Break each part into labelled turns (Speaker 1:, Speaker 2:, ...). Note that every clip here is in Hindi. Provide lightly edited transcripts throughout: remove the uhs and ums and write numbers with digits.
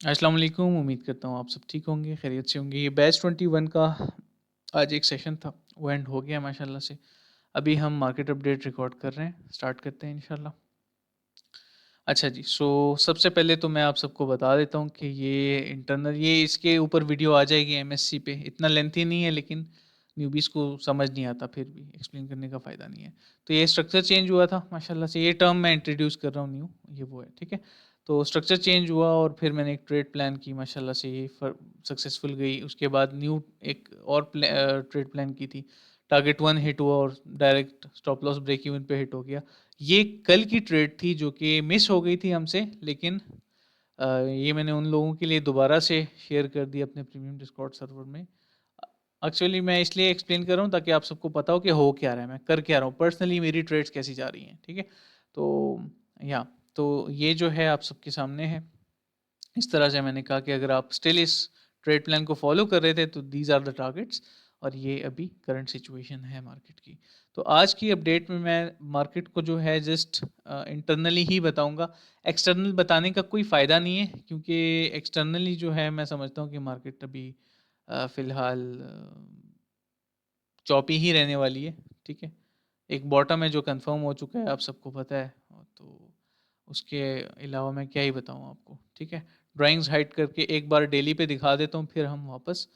Speaker 1: अस्सलाम वालेकुम। उम्मीद करता हूँ आप सब ठीक होंगे, खैरियत से होंगे। ये बैच 21 का आज एक सेशन था, वो एंड हो गया माशाल्लाह से। अभी हम मार्केट अपडेट रिकॉर्ड कर रहे हैं, स्टार्ट करते हैं इंशाल्लाह। अच्छा जी, सबसे पहले तो मैं आप सबको बता देता हूँ कि ये इसके ऊपर वीडियो आ जाएगी एमएससी पे। इतना लेंथी नहीं है लेकिन न्यूबीज़ को समझ नहीं आता, फिर भी एक्सप्लेन करने का फ़ायदा नहीं है। तो ये स्ट्रक्चर चेंज हुआ था माशाल्लाह से, ये टर्म मैं इंट्रोड्यूस कर रहा हूँ न्यू, ये वो है, ठीक है? तो स्ट्रक्चर चेंज हुआ और फिर मैंने एक ट्रेड प्लान की माशाल्लाह से, ये सक्सेसफुल गई। उसके बाद न्यू एक और ट्रेड प्लान की थी। टारगेट 1 हिट हुआ और direct stop loss break even पे हिट हो गया। ये कल की ट्रेड थी जो कि मिस हो गई थी हमसे, लेकिन ये मैंने उन लोगों के लिए दोबारा से शेयर कर दी अपने प्रीमियम डिस्कॉर्ड सर्वर में। एक्चुअली मैं इसलिए एक्सप्लेन कर रहा हूँ ताकि आप सबको पता हो कि हो क्या रहा है, मैं कर क्या रहा हूँ, पर्सनली मेरी ट्रेड्स कैसी जा रही हैं, ठीक है? तो या तो ये जो है आप सबके सामने है। इस तरह से मैंने कहा कि अगर आप स्टिल इस ट्रेड प्लान को फॉलो कर रहे थे तो दीज आर द टारगेट्स, और ये अभी करंट सिचुएशन है मार्केट की। तो आज की अपडेट में मैं मार्केट को जो है जस्ट इंटरनली ही बताऊंगा। एक्सटर्नल बताने का कोई फ़ायदा नहीं है, क्योंकि एक्सटर्नली जो है मैं समझता हूँ कि मार्केट अभी फ़िलहाल चॉपी ही रहने वाली है, ठीक है? एक बॉटम है जो कंफर्म हो चुका है, आप सबको पता है। और तो उसके अलावा मैं क्या ही बताऊँ आपको, ठीक है? ड्राइंग्स हाइड करके एक बार डेली पे दिखा देता हूँ, फिर हम वापस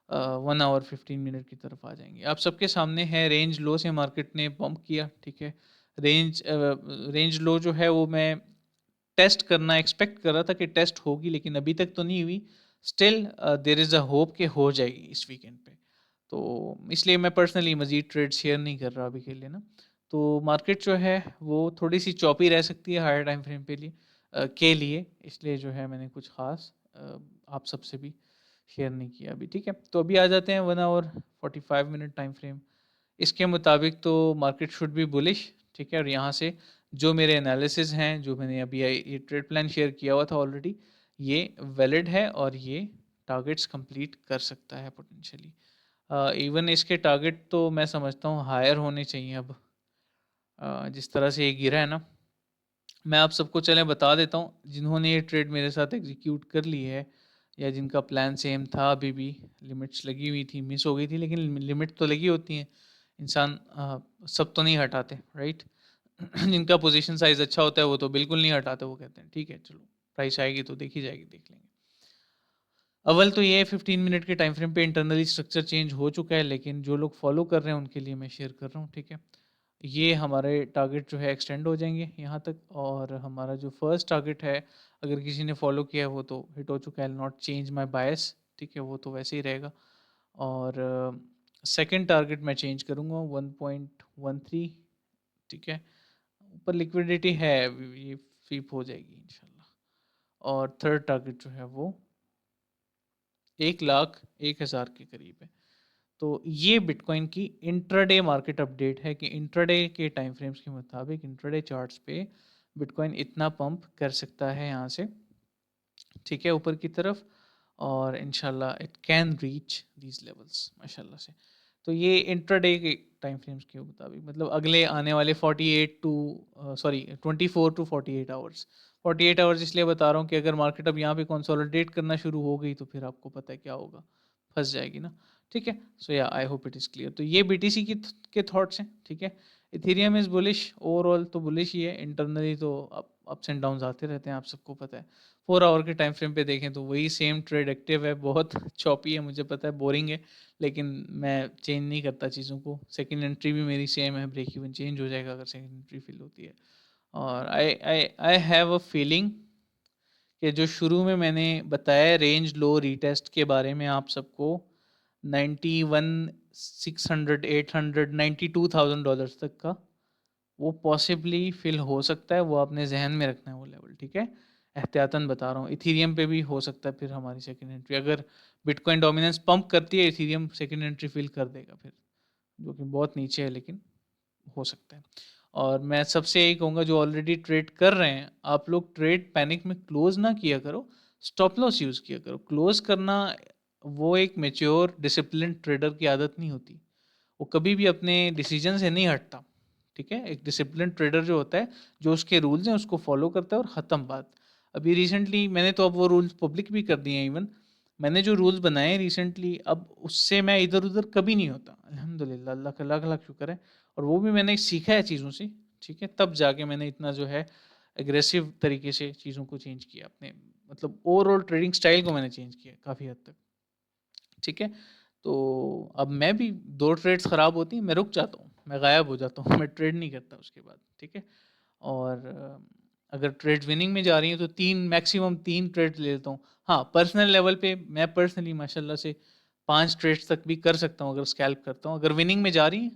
Speaker 1: 1 आवर 15 मिनट की तरफ आ जाएँगे। आप सबके सामने है रेंज लो से मार्केट ने पंप किया, ठीक है? रेंज लो जो है वो मैं टेस्ट करना एक्सपेक्ट कर रहा था कि टेस्ट होगी, लेकिन अभी तक तो नहीं हुई। Still there is a hope कि हो जाएगी इस वीकेंड पे। तो इसलिए मैं पर्सनली मज़ीद ट्रेड शेयर नहीं कर रहा अभी के लिए ना। तो मार्केट जो है वो थोड़ी-सी चॉपी रह सकती है हायर टाइम फ्रेम के लिए, इसलिए जो है मैंने कुछ ख़ास आप सबसे भी शेयर नहीं किया अभी, ठीक है? तो अभी आ जाते हैं 1 आवर 45 मिनट टाइम फ्रेम। इसके मुताबिक तो मार्केट शुड बी बुलिश, ठीक है? और यहाँ से जो मेरे एनालिसिस हैं, जो मैंने अभी ये ट्रेड प्लान शेयर किया हुआ था ऑलरेडी, ये वैलिड है और ये टारगेट्स कंप्लीट कर सकता है पोटेंशियली। इवन इसके टारगेट तो मैं समझता हूँ हायर होने चाहिए अब। जिस तरह से ये गिरा है ना, मैं आप सबको चलें बता देता हूँ, जिन्होंने ये ट्रेड मेरे साथ एग्जीक्यूट कर ली है या जिनका प्लान सेम था, अभी भी लिमिट्स लगी हुई थी, मिस हो गई थी, लेकिन लिमिट तो लगी होती हैं। इंसान सब तो नहीं हटाते, राइट? जिनका पोजीशन साइज़ अच्छा होता है वो तो बिल्कुल नहीं हटाते, वो कहते हैं ठीक है चलो, प्राइस आएगी तो देखी जाएगी, देख लेंगे। अव्वल तो ये 15 मिनट के टाइम फ्रेम पे इंटरनली स्ट्रक्चर चेंज हो चुका है, लेकिन जो लोग फॉलो कर रहे हैं उनके लिए मैं शेयर कर रहा हूँ, ठीक है? ये हमारे टारगेट जो है एक्सटेंड हो जाएँगे यहाँ तक, और हमारा जो फर्स्ट टारगेट है, अगर किसी ने फॉलो किया है वो तो हिट हो चुका है, I will not change my bias, ठीक है? वो तो वैसे ही रहेगा। और सेकंड टारगेट मैं चेंज करूँगा 1.13, ठीक है? ऊपर लिक्विडिटी है, ये फ्लिप हो जाएगी इंशाल्लाह। और थर्ड टारगेट जो है वो 1,01,000 के करीब है। तो ये बिटकॉइन की इंट्राडे मार्केट अपडेट है कि इंट्राडे के टाइम फ्रेम्स के मुताबिक इंट्राडे चार्ट्स पे बिटकॉइन इतना पंप कर सकता है यहाँ से, ठीक है, ऊपर की तरफ। और इंशाल्लाह it can reach these levels माशाल्लाह से। तो ये इंट्राडे के टाइम फ्रेम्स के मुताबिक, मतलब अगले आने वाले 48 टू 24 टू 48 आवर्स। 48 आवर्स इसलिए बता रहा हूँ कि अगर मार्केट अब यहाँ पे कंसोलिडेट करना शुरू हो गई तो फिर आपको पता है क्या होगा, फंस जाएगी ना, ठीक है? सो या I hope it is clear. तो ये बीटीसी के थॉट्स हैं, ठीक है? इथेरियम इज़ बुलिश, ओवरऑल तो बुलिश ही है, इंटरनली तो अप्स एंड डाउन्स आते रहते हैं, आप सबको पता है। 4 आवर के टाइम फ्रेम पे देखें तो वही सेम ट्रेड एक्टिव है, बहुत चॉपी है, मुझे पता है, बोरिंग है, लेकिन मैं चेंज नहीं करता चीज़ों को। सेकंड एंट्री भी मेरी सेम है, ब्रेक इवन चेंज हो जाएगा अगर सेकंड एंट्री फिल होती है। और आई हैव अ फीलिंग कि जो शुरू में मैंने बताया रेंज लो रीटेस्ट के बारे में आप सबको, 91 600 800 $92,000 तक का, वो पॉसिबली फिल हो सकता है। वो आपने जहन में रखना है वो लेवल, ठीक है? एहतियातन बता रहा हूँ। इथेरियम पे भी हो सकता है फिर हमारी सेकंड एंट्री, अगर बिटकॉइन डोमिनेंस पंप करती है, इथेरियम सेकंड एंट्री फिल कर देगा फिर, जो कि बहुत नीचे है, लेकिन हो सकता है। और मैं सबसे यही कहूँगा जो ऑलरेडी ट्रेड कर रहे हैं, आप लोग ट्रेड पैनिक में क्लोज ना किया करो, स्टॉप लॉस यूज़ किया करो। क्लोज करना वो एक मैच्योर डिसिप्लिन ट्रेडर की आदत नहीं होती। वो कभी भी अपने डिसीजन से नहीं हटता, ठीक है? एक डिसिप्लिन ट्रेडर जो होता है, जो उसके रूल्स हैं उसको फॉलो करता है और ख़त्म बात। अभी रिसेंटली मैंने तो अब वो रूल्स पब्लिक भी कर दिए हैं इवन। मैंने जो रूल्स बनाए हैं रिसेंटली, अब उससे मैं इधर-उधर कभी नहीं होता। अल्हम्दुलिल्लाह, अल्लाह का लाख-लाख शुक्र है। और वो भी मैंने सीखा है चीज़ों से, ठीक है? तब जाके मैंने इतना जो है एग्रेसिव तरीके से चीज़ों को चेंज किया अपने, मतलब ओवरऑल ट्रेडिंग स्टाइल को मैंने चेंज किया काफ़ी हद तक, ठीक है? तो अब मैं भी 2 ट्रेड्स ख़राब होती हैं, मैं रुक जाता हूँ, मैं गायब हो जाता हूँ, मैं ट्रेड नहीं करता उसके बाद, ठीक है? और अगर ट्रेड विनिंग में जा रही है तो 3 मैक्सिमम 3 ट्रेड ले लेता हूँ। हाँ, पर्सनल लेवल पे मैं पर्सनली माशाल्लाह से 5 ट्रेड्स तक भी कर सकता हूँ अगर स्कैल्प करता हूँ। अगर विनिंग में जा रही हैं,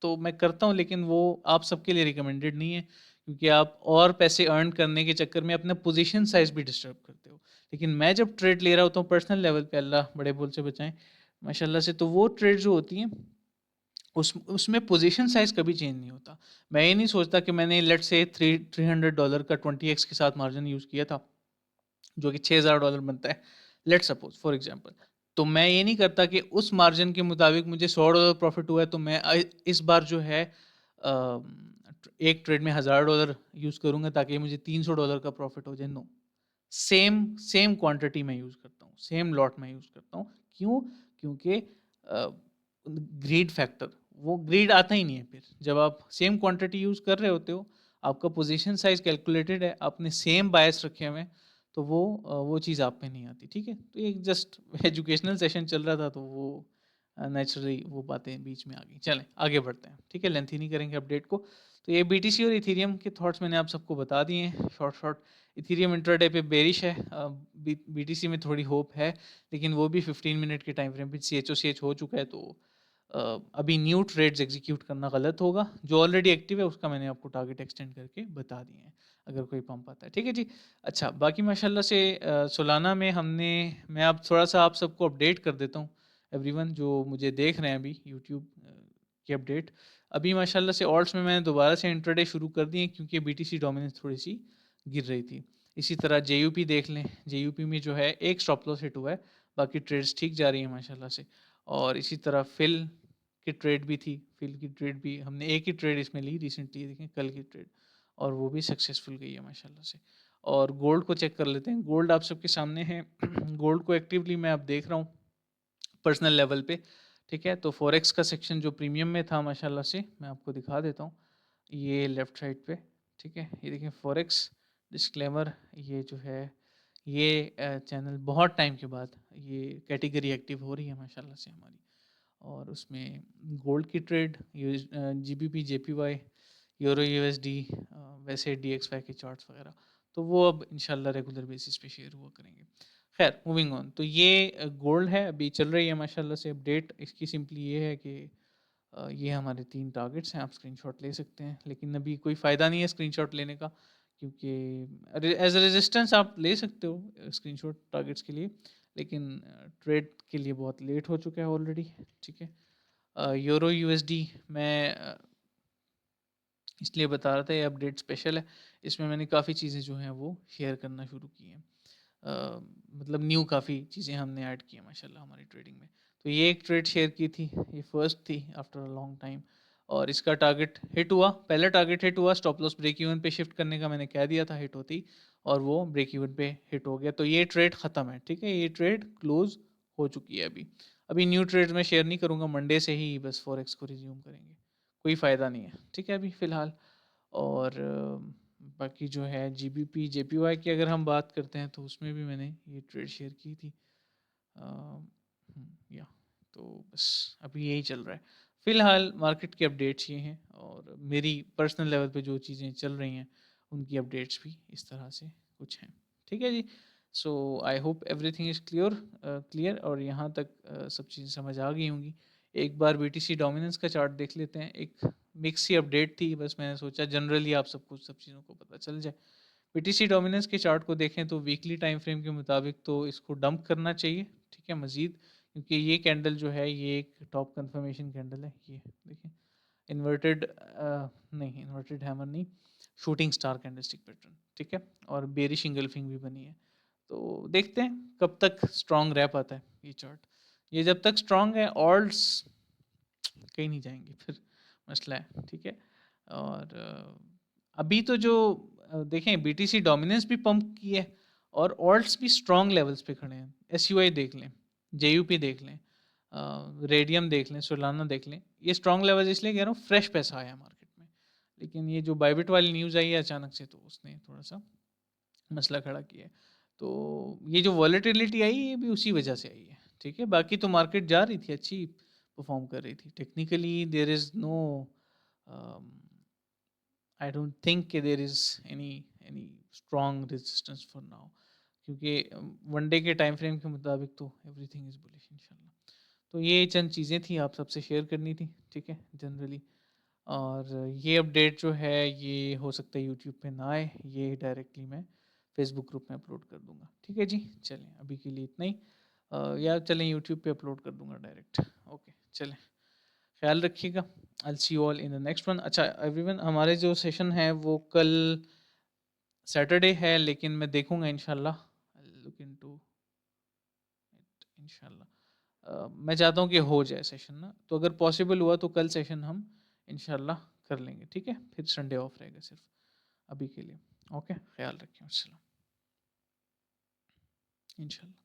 Speaker 1: तो मैं करता हूँ, लेकिन वो आप सबके लिए रिकमेंडेड नहीं है, क्योंकि आप और पैसे अर्न करने के चक्कर में अपना पोज़ीशन साइज़ भी डिस्टर्ब करते हो। लेकिन मैं जब ट्रेड ले रहा होता हूँ पर्सनल लेवल पे, अल्लाह बड़े बोल से बचाए, माशाल्लाह से, तो वो ट्रेड जो होती हैं उसमें पोजीशन साइज़ कभी चेंज नहीं होता। मैं ये नहीं सोचता कि मैंने लेट्स से $300 का 20x के साथ मार्जिन यूज़ किया था, जो कि $6000 बनता है, लेट्स सपोज़ फॉर एग्ज़ाम्पल। तो मैं ये नहीं करता कि उस मार्जिन के मुताबिक मुझे $100 प्रॉफ़िट हुआ है, तो मैं इस बार जो है एक ट्रेड में $1000 यूज़ करूँगा ताकि मुझे $300 का प्रॉफ़िट हो जाए, नो। सेम सेम क्वांटिटी में यूज़ करता हूँ, सेम लॉट में यूज़ करता हूँ। क्यों? क्योंकि ग्रीड फैक्टर, वो ग्रीड आता ही नहीं है फिर। जब आप सेम क्वांटिटी यूज़ कर रहे होते हो, आपका पोज़ीशन साइज़ कैलकुलेटेड है, आपने सेम बायस रखे हुए हैं, तो वो चीज़ आप पे नहीं आती, ठीक है? तो एक जस्ट एजुकेशनल सेशन चल रहा था, तो वो नेचुरली वो बातें बीच में आ गई। चलें, आगे बढ़ते हैं, ठीक है? लेंथ ही नहीं करेंगे अपडेट को। तो ये बीटीसी और इथेरियम के थॉट्स मैंने आप सबको बता दिए हैं, शॉर्ट-शॉर्ट। इथेरियम इंट्राडे पे बेरिश है, बीटीसी में थोड़ी होप है, लेकिन वो भी 15 मिनट के टाइम फ्रेम पे सीएचओ हो चुका है, तो अभी न्यू ट्रेड्स एग्जीक्यूट करना गलत होगा। जो ऑलरेडी एक्टिव है उसका मैंने आपको टारगेट एक्सटेंड करके बता दिए हैं, अगर कोई पंप आता है, ठीक है जी। अच्छा, बाकी माशाल्लाह से सोलाना में मैं अब थोड़ा-सा आप सबको अपडेट कर देता हूँ, एवरीवन जो मुझे देख रहे हैं अभी यूट्यूब की अपडेट। अभी माशाल्लाह से ऑल्ट्स में मैंने दोबारा से इंट्राडे शुरू कर दिए, क्योंकि बीटीसी डोमिनेंस थोड़ी-सी गिर रही थी। इसी तरह जेयूपी देख लें, जेयूपी में जो है एक स्टॉप लॉस हिट हुआ है, बाकी ट्रेड्स ठीक जा रही हैं माशाल्लाह से। और इसी तरह फिल की ट्रेड भी थी, फिल की ट्रेड भी हमने एक ही ट्रेड इसमें ली रिसेंटली, देखें कल की ट्रेड, और वो भी सक्सेसफुल गई है माशाल्लाह से। और गोल्ड को चेक कर लेते हैं, गोल्ड आप सबके सामने है। गोल्ड को एक्टिवली मैं अब देख रहा हूँ पर्सनल लेवल पे, ठीक है? तो फॉरेक्स का सेक्शन जो प्रीमियम में था माशाल्लाह से, मैं आपको दिखा देता हूँ, ये लेफ्ट साइड पे, ठीक है? ये देखिए फॉरेक्स डिस्क्लेमर, ये जो है ये चैनल बहुत टाइम के बाद ये कैटेगरी एक्टिव हो रही है माशाल्लाह से हमारी। और उसमें गोल्ड की trade, GBP, JPY, euro USD, वैसे डीएक्सवाई के चार्ट्स वगैरह, तो वो अब इंशाल्लाह रेगुलर बेसिस पे शेयर हुआ करेंगे। खैर, मूविंग ऑन, तो ये गोल्ड है, अभी चल रही है माशाल्लाह से अपडेट। इसकी सिंपली ये है कि ये हमारे 3 टारगेट्स हैं, आप स्क्रीनशॉट ले सकते हैं, लेकिन अभी कोई फ़ायदा नहीं है स्क्रीनशॉट लेने का, क्योंकि एज रेजिस्टेंस आप ले सकते हो स्क्रीनशॉट टारगेट्स के लिए, लेकिन ट्रेड के लिए बहुत लेट हो चुका है ऑलरेडी, ठीक है? यूरो यूएसडी मैं इसलिए बता रहा था, ये अपडेट स्पेशल है, इसमें मैंने काफ़ी चीज़ें जो हैं वो शेयर करना शुरू की हैं। मतलब न्यू काफ़ी चीज़ें हमने ऐड की हैं माशाल्लाह हमारी ट्रेडिंग में। तो ये एक ट्रेड शेयर की थी, ये फर्स्ट थी आफ्टर अ लॉन्ग टाइम, और इसका टारगेट हिट हुआ, पहला टारगेट हिट हुआ, स्टॉप लॉस ब्रेक इवन पे शिफ्ट करने का मैंने कह दिया था हिट होती, और वो ब्रेक इवन पे हिट हो गया, तो ये ट्रेड ख़त्म है, ठीक है? ये ट्रेड क्लोज़ हो चुकी है अभी। अभी न्यू ट्रेड्स मैं शेयर नहीं करूँगा, मंडे से ही बस फॉरेक्स को रिज़्यूम करेंगे, कोई फ़ायदा नहीं है, ठीक है अभी फ़िलहाल। और बाकी जो है जीबीपी, जेपीवाई की अगर हम बात करते हैं, तो उसमें भी मैंने ये ट्रेड शेयर की थी। या तो बस अभी यही चल रहा है। फ़िलहाल मार्केट के अपडेट्स ये हैं, और मेरी पर्सनल लेवल पे जो चीज़ें चल रही हैं, उनकी अपडेट्स भी इस तरह से कुछ हैं। ठीक है जी। So I hope everything is clear, और यहाँ तक सब चीज़ें समझ आ गई होंगी। एक बार बीटीसी डोमिनेंस का चार्ट देख लेते हैं। एक मिक्स सी अपडेट थी, बस मैंने सोचा जनरली आप सबको सब चीज़ों को पता चल जाए। बीटीसी डोमिनेंस के चार्ट को देखें तो वीकली टाइम फ्रेम के मुताबिक तो इसको डंप करना चाहिए, ठीक है, मज़ीद, क्योंकि ये कैंडल जो है ये एक टॉप कंफर्मेशन कैंडल है। ये देखिए इन्वर्टेड, नहीं इन्वर्टेड हैमर नहीं, शूटिंग स्टार कैंडलस्टिक पैटर्न, ठीक है, और बेरिश इंगल्फिंग भी बनी है। तो देखते हैं कब तक स्ट्रॉन्ग रह पाता है ये चार्ट। ये जब तक स्ट्रॉन्ग है, ऑल्ट्स कहीं नहीं जाएंगे, फिर मसला है, ठीक है। और अभी तो जो देखें बीटीसी डोमिनेंस भी पंप की है, और ऑल्ट्स भी स्ट्रॉन्ग लेवल्स पे खड़े हैं। एसयूआई देख लें, जेयूपी देख लें, रेडियम देख लें, सोलाना देख लें। ये स्ट्रॉन्ग लेवल्स इसलिए कह रहा हूँ, फ्रेश पैसा आया मार्केट में। लेकिन ये जो बाइबिट वाली न्यूज़ आई है अचानक से, तो उसने थोड़ा सा मसला खड़ा किया है। तो ये जो वॉलेटिलिटी आई, ये भी उसी वजह से आई है, ठीक है। बाकी तो मार्केट जा रही थी, अच्छी परफॉर्म कर रही थी। Technically there is no, I don't think कि there is any any strong resistance for now, क्योंकि वन डे के टाइम फ्रेम के मुताबिक तो एवरीथिंग इज़ बुलिश इंशाल्लाह। तो ये चंद चीज़ें थी, आप सबसे शेयर करनी थी, ठीक है, जनरली। और ये अपडेट जो है ये हो सकता है यूट्यूब पे ना आए, ये डायरेक्टली मैं फेसबुक ग्रुप में अपलोड कर दूंगा, ठीक है जी। चलें, अभी के लिए इतना ही। या चलें यूट्यूब पे अपलोड कर दूंगा डायरेक्ट। ओके, चलें, ख्याल रखिएगा। I see you all in the next one. अच्छा एवरीवन, हमारे जो सेशन है वो कल सैटरडे है, लेकिन मैं देखूंगा इंशाल्लाह, लुक इनटू इट इंशाल्लाह। मैं चाहता हूँ कि हो जाए सेशन ना, तो अगर पॉसिबल हुआ तो कल सेशन हम इंशाल्लाह कर लेंगे, ठीक है। फिर संडे ऑफ रहेगा सिर्फ अभी के लिए। ओके, ख्याल रखिए, अस्सलाम, इंशाल्लाह।